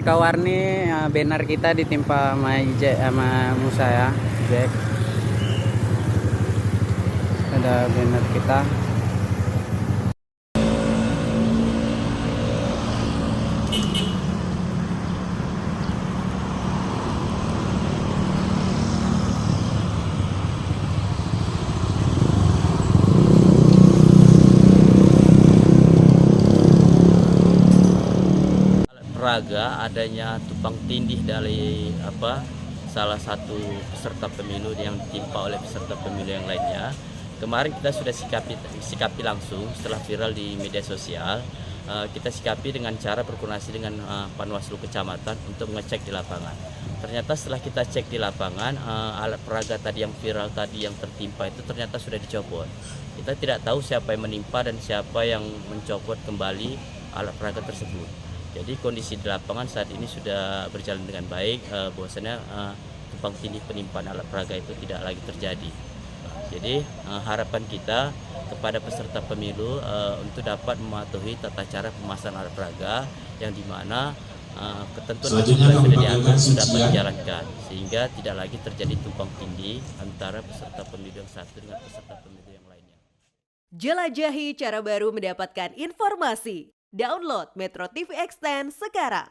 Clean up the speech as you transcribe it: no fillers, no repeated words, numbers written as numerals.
warna-warni banner kita ditimpa sama Jack sama Musa ya, Jack. Ada banner kita. Peraga adanya tumpang tindih dari salah satu peserta pemilu yang ditimpa oleh peserta pemilu yang lainnya. Kemarin kita sudah sikapi langsung setelah viral di media sosial. Kita sikapi dengan cara berkoordinasi dengan Panwaslu Kecamatan untuk mengecek di lapangan. Ternyata setelah kita cek di lapangan, alat peraga tadi yang viral tadi yang tertimpa itu ternyata sudah dicopot. Kita tidak tahu siapa yang menimpa dan siapa yang mencopot kembali alat peraga tersebut. Jadi kondisi di lapangan saat ini sudah berjalan dengan baik, bahwasanya tumpang tindih penimpaan alat peraga itu tidak lagi terjadi. Jadi harapan kita kepada peserta pemilu untuk dapat mematuhi tata cara pemasangan alat peraga yang dimana ketentuan sudah diatur dapat dijalankan sehingga tidak lagi terjadi tumpang tindih antara peserta pemilu yang satu dengan peserta pemilu yang lainnya. Jelajahi cara baru mendapatkan informasi. Download Metro TV Extend sekarang.